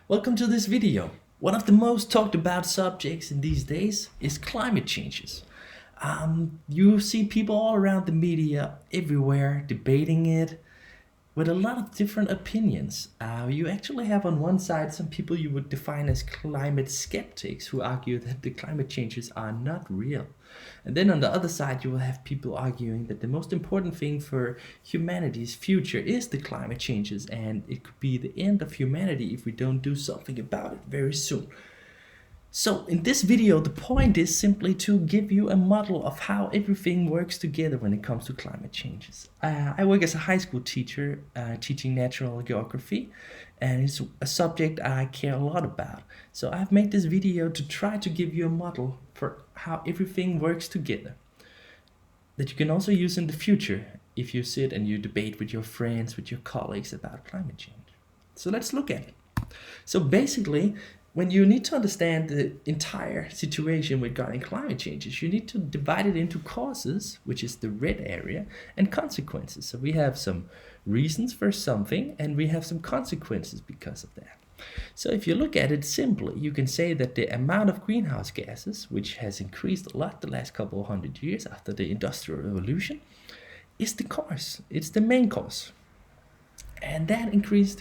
Welcome to this video. One of the most talked about subjects in these days is climate changes. You see people all around the media, everywhere, debating it with a lot of different opinions. You actually have on one side some people you would define as climate skeptics who argue that the climate changes are not real. And then on the other side, you will have people arguing that the most important thing for humanity's future is the climate changes, and it could be the end of humanity if we don't do something about it very soon. So in this video, the point is simply to give you a model of how everything works together when it comes to climate changes. I work as a high school teacher teaching natural geography, and it's a subject I care a lot about. So I've made this video to try to give you a model for how everything works together that you can also use in the future if you sit and you debate with your friends, with your colleagues about climate change. So let's look at it. So basically, when you need to understand the entire situation regarding climate changes, you need to divide it into causes, which is the red area, and consequences. So we have some reasons for something, and we have some consequences because of that. So if you look at it simply, you can say that the amount of greenhouse gases, which has increased a lot the last couple of hundred years after the Industrial Revolution, is the cause. It's the main cause. And that increases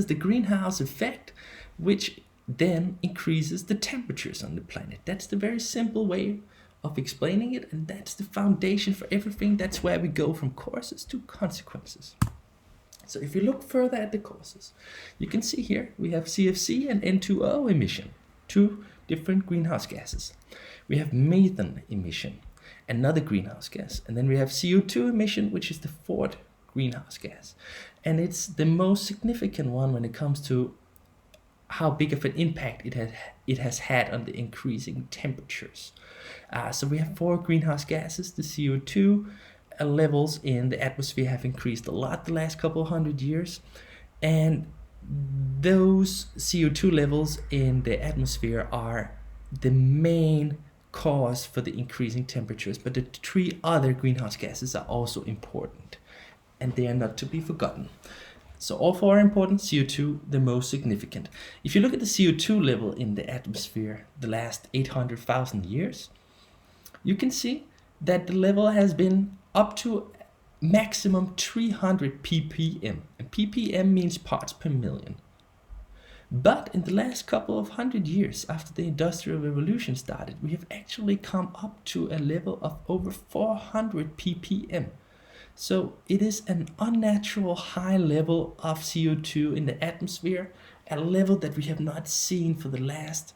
the greenhouse effect, which then increases the temperatures on the planet. That's the very simple way of explaining it, and that's the foundation for everything. That's where we go from causes to consequences. So if you look further at the causes, you can see here we have CFC and N2O emission, two different greenhouse gases. We have methane emission, another greenhouse gas, and then we have CO2 emission, which is the fourth greenhouse gas. And it's the most significant one when it comes to how big of an impact it has had on the increasing temperatures. So we have four greenhouse gases. The CO2 levels in the atmosphere have increased a lot the last couple of hundred years, and those CO2 levels in the atmosphere are the main cause for the increasing temperatures, but the three other greenhouse gases are also important, and they are not to be forgotten. So all four are important, CO2 the most significant. If you look at the CO2 level in the atmosphere the last 800,000 years, you can see that the level has been up to maximum 300 ppm. And ppm means parts per million. But in the last couple of hundred years after the Industrial Revolution started, we have actually come up to a level of over 400 ppm. So it is an unnatural high level of CO2 in the atmosphere, a level that we have not seen for the last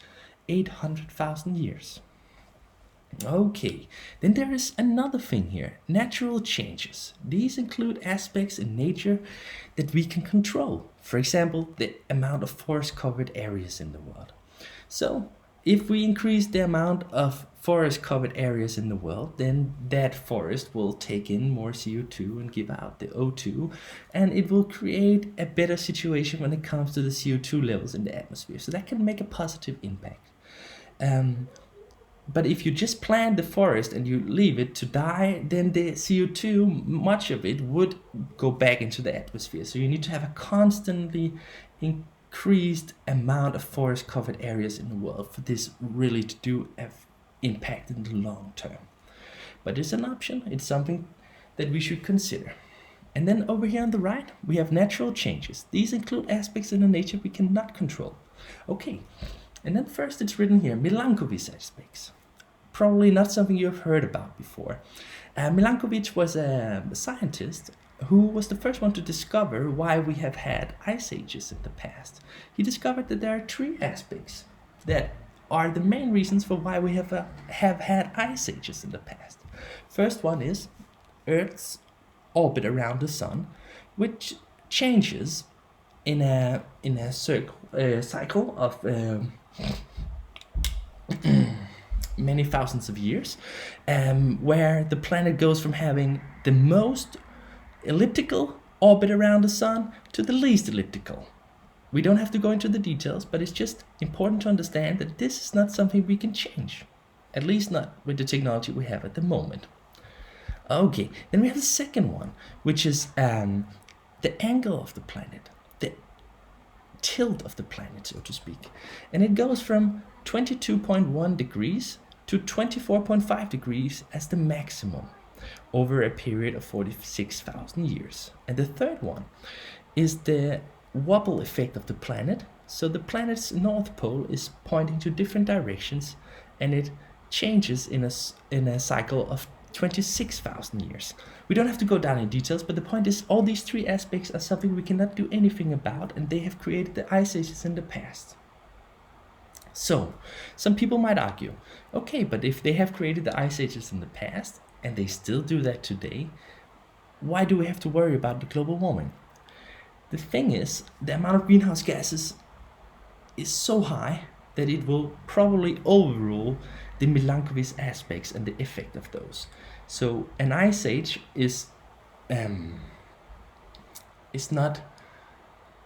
800,000 years. Okay, then there is another thing here, natural changes. These include aspects in nature that we can control. For example, the amount of forest covered areas in the world. So if we increase the amount of forest covered areas in the world, then that forest will take in more CO2 and give out the O2, and it will create a better situation when it comes to the CO2 levels in the atmosphere. So that can make a positive impact. But if you just plant the forest and you leave it to die, then the CO2, much of it would go back into the atmosphere. So you need to have a constantly increased amount of forest covered areas in the world for this really to do an impact in the long term. But it's an option, it's something that we should consider. And then over here on the right, we have natural changes. These include aspects in the nature we cannot control. Okay, and then first it's written here, Milankovitch aspects. Probably not something you have heard about before. Milankovitch was a scientist who was the first one to discover why we have had ice ages in the past. He discovered that there are three aspects that are the main reasons for why we have had ice ages in the past. First one is Earth's orbit around the sun, which changes in a cycle of many thousands of years, where the planet goes from having the most elliptical orbit around the sun to the least elliptical. We don't have to go into the details, but it's just important to understand that this is not something we can change, at least not with the technology we have at the moment. Okay, then we have the second one, which is the angle of the planet. The tilt of the planet, so to speak. And it goes from 22.1 degrees to 24.5 degrees as the maximum over a period of 46,000 years. And the third one is the wobble effect of the planet. So the planet's north pole is pointing to different directions, and it changes in a cycle of 26,000 years. We don't have to go down in details, but the point is all these three aspects are something we cannot do anything about, and they have created the ice ages in the past. So, some people might argue, okay, but if they have created the ice ages in the past, and they still do that today, why do we have to worry about the global warming? The thing is, the amount of greenhouse gases is so high that it will probably overrule the Milankovitch aspects and the effect of those. So an ice age is not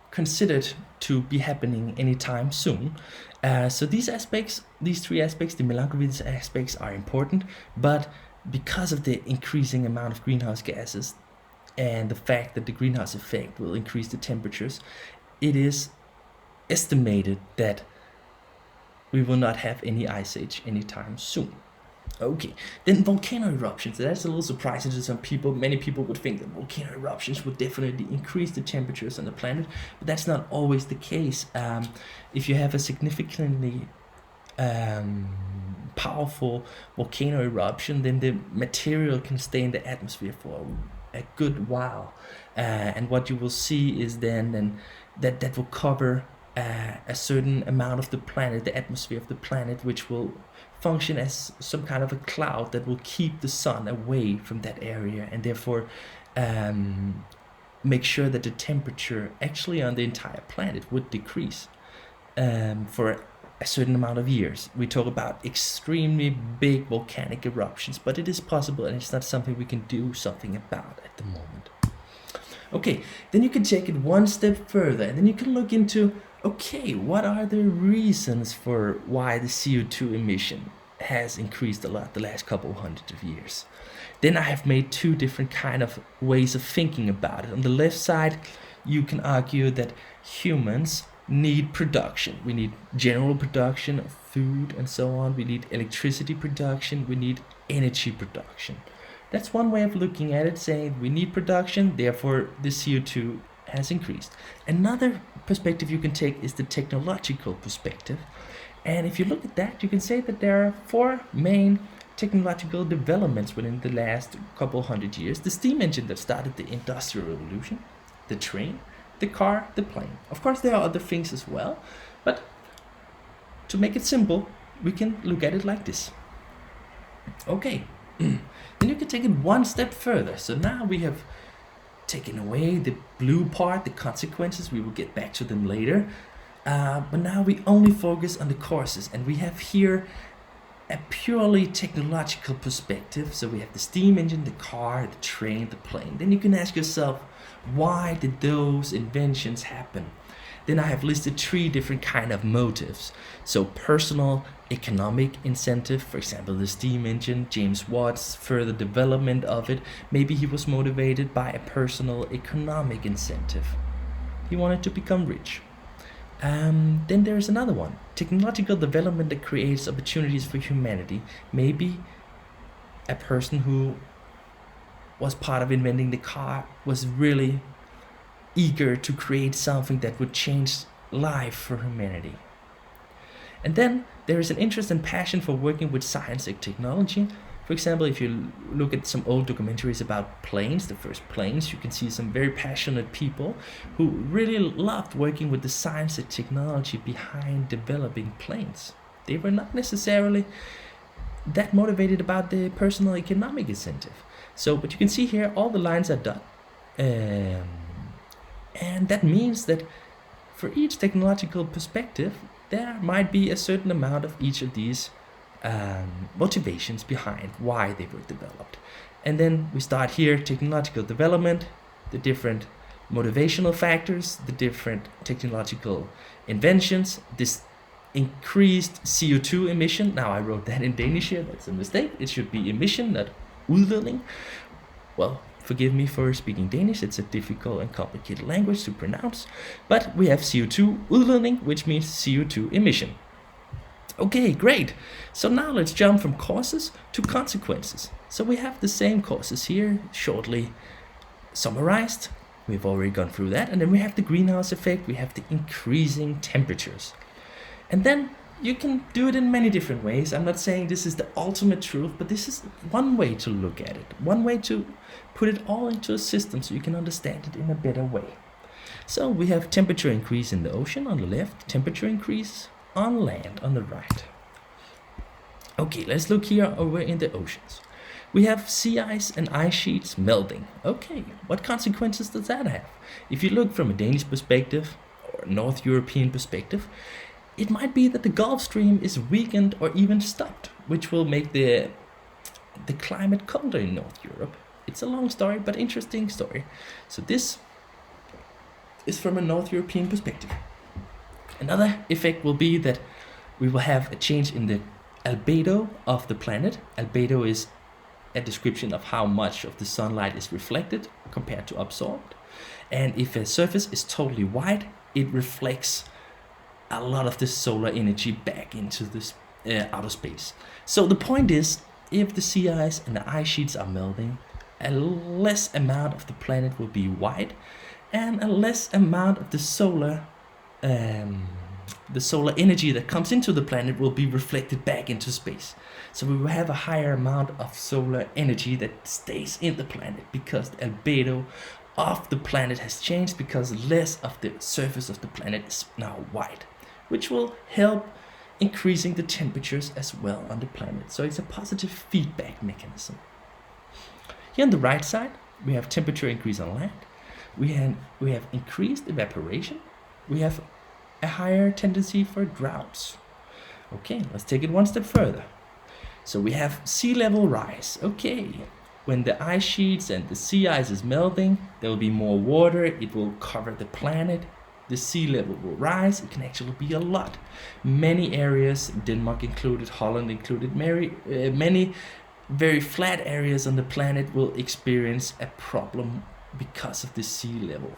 considered to be happening anytime soon. So these three aspects, the Milankovitch aspects, are important, but because of the increasing amount of greenhouse gases and the fact that the greenhouse effect will increase the temperatures, it is estimated that we will not have any ice age anytime soon. Okay, then volcano eruptions. That's a little surprising to some people. Many people would think that volcano eruptions would definitely increase the temperatures on the planet, but that's not always the case. If you have a significantly powerful volcano eruption, then the material can stay in the atmosphere for a good while, and what you will see is then that will cover a certain amount of the planet, the atmosphere of the planet, which will function as some kind of a cloud that will keep the sun away from that area, and therefore make sure that the temperature actually on the entire planet would decrease for a certain amount of years. We talk about extremely big volcanic eruptions, but it is possible, and it's not something we can do something about at the moment. Okay, then you can take it one step further, and then you can look into, okay, what are the reasons for why the CO2 emission has increased a lot the last couple of hundred of years? Then I have made two different kind of ways of thinking about it. On the left side, you can argue that humans need production. We need general production of food and so on. We need electricity production. We need energy production. That's one way of looking at it, saying we need production, therefore the CO2 has increased. Another perspective you can take is the technological perspective. And if you look at that, you can say that there are four main technological developments within the last couple hundred years. The steam engine that started the Industrial Revolution, the train, the car, the plane. Of course, there are other things as well, but to make it simple, we can look at it like this. Okay, then you can take it one step further. So now we have taken away the blue part, the consequences. We will get back to them later. But now we only focus on the causes, and we have here a purely technological perspective. So we have the steam engine, the car, the train, the plane. Then you can ask yourself, why did those inventions happen? Then I have listed three different kind of motives. So personal, economic incentive, for example, the steam engine, James Watt's further development of it. Maybe he was motivated by a personal economic incentive. He wanted to become rich. Then there's another one, technological development that creates opportunities for humanity. Maybe a person who was part of inventing the car was really eager to create something that would change life for humanity. And then there is an interest and passion for working with science and technology. For example, if you look at some old documentaries about planes, the first planes, you can see some very passionate people who really loved working with the science and technology behind developing planes. They were not necessarily that motivated about the personal economic incentive. So, but you can see here all the lines are done. And that means that for each technological perspective, there might be a certain amount of each of these motivations behind why they were developed. And then we start here, technological development, the different motivational factors, the different technological inventions, this increased CO2 emission. Now I wrote that in Danish here, that's a mistake. It should be emission, not udledning. Well, Forgive me for speaking Danish, it's a difficult and complicated language to pronounce. But we have CO2 udledning, which means CO2 emission. Okay, great. So now let's jump from causes to consequences. So we have the same causes here, shortly summarized. We've already gone through that. And then we have the greenhouse effect, we have the increasing temperatures. And then you can do it in many different ways. I'm not saying this is the ultimate truth, but this is one way to look at it. One way to put it all into a system so you can understand it in a better way. So we have temperature increase in the ocean on the left, temperature increase on land on the right. Okay, let's look here over in the oceans. We have sea ice and ice sheets melting. Okay, what consequences does that have? If you look from a Danish perspective or North European perspective, it might be that the Gulf Stream is weakened or even stopped, which will make the climate colder in North Europe. It's a long story, but interesting story. So this is from a North European perspective. Another effect will be that we will have a change in the albedo of the planet. Albedo is a description of how much of the sunlight is reflected compared to absorbed. And if a surface is totally white, it reflects a lot of the solar energy back into this outer space. So the point is, if the sea ice and the ice sheets are melting, a less amount of the planet will be white, and a less amount of the solar energy that comes into the planet will be reflected back into space. So we will have a higher amount of solar energy that stays in the planet because the albedo of the planet has changed, because less of the surface of the planet is now white, which will help increasing the temperatures as well on the planet. So it's a positive feedback mechanism. Here on the right side, we have temperature increase on land. We have increased evaporation. We have a higher tendency for droughts. Okay, let's take it one step further. So we have sea level rise. Okay, when the ice sheets and the sea ice is melting, there will be more water. It will cover the planet. The sea level will rise. It can actually be a lot. Many areas, Denmark included, Holland included, many very flat areas on the planet will experience a problem because of the sea level.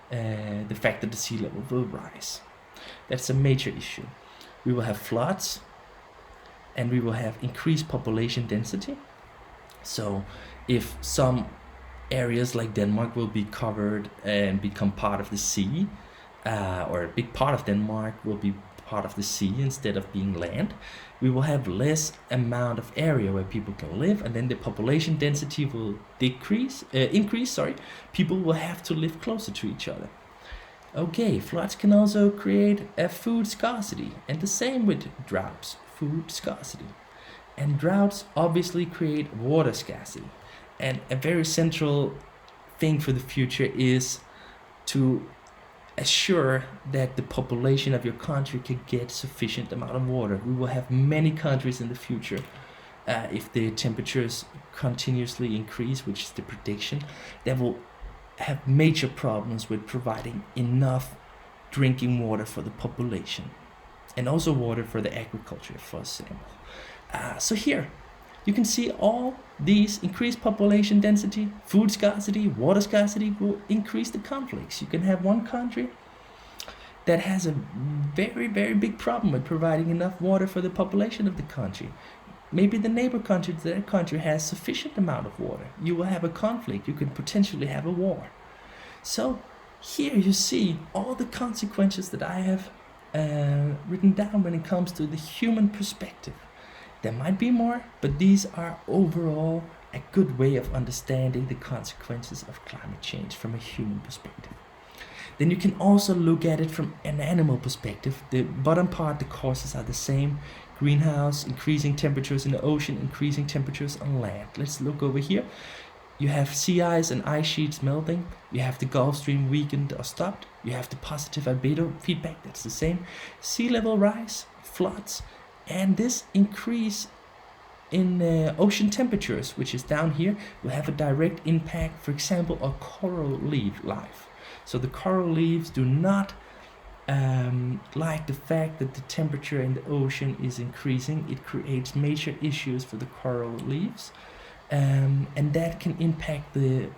The fact that the sea level will rise. That's a major issue. We will have floods, and we will have increased population density. So if some areas like Denmark will be covered and become part of the sea, or a big part of Denmark will be part of the sea instead of being land, we will have less amount of area where people can live, and then the population density will increase. People will have to live closer to each other. Okay, floods can also create a food scarcity, and the same with droughts, food scarcity. And droughts obviously create water scarcity. And a very central thing for the future is to assure that the population of your country can get sufficient amount of water. We will have many countries in the future, if the temperatures continuously increase, which is the prediction, that will have major problems with providing enough drinking water for the population, and also water for the agriculture, for example. So here you can see all these increased population density, food scarcity, water scarcity will increase the conflicts. You can have one country that has a very, very big problem with providing enough water for the population of the country. Maybe the neighbor country to that country has sufficient amount of water. You will have a conflict. You could potentially have a war. So here you see all the consequences that I have written down when it comes to the human perspective. There might be more, but these are overall a good way of understanding the consequences of climate change from a human perspective. Then you can also look at it from an animal perspective. The bottom part, the causes are the same. Greenhouse, increasing temperatures in the ocean, increasing temperatures on land. Let's look over here. You have sea ice and ice sheets melting. You have the Gulf Stream weakened or stopped. You have the positive albedo feedback, that's the same. Sea level rise, floods, and this increase in ocean temperatures, which is down here, will have a direct impact, for example, on coral reef life. So the coral reefs do not like the fact that the temperature in the ocean is increasing. It creates major issues for the coral reefs. and that can impact the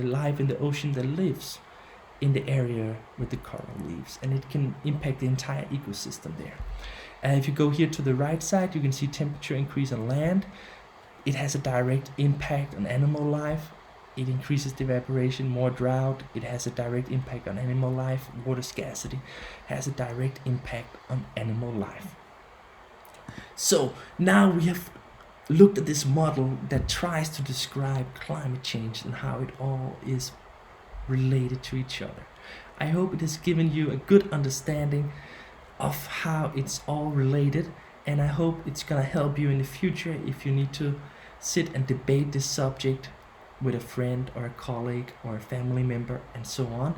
life in the ocean that lives in the area with the coral reefs, and it can impact the entire ecosystem there. And if you go here to the right side, you can see temperature increase on land. It has a direct impact on animal life. It increases the evaporation, more drought. It has a direct impact on animal life. Water scarcity has a direct impact on animal life. So now we have looked at this model that tries to describe climate change and how it all is related to each other. I hope it has given you a good understanding of how it's all related, and I hope it's gonna help you in the future if you need to sit and debate this subject with a friend or a colleague or a family member and so on.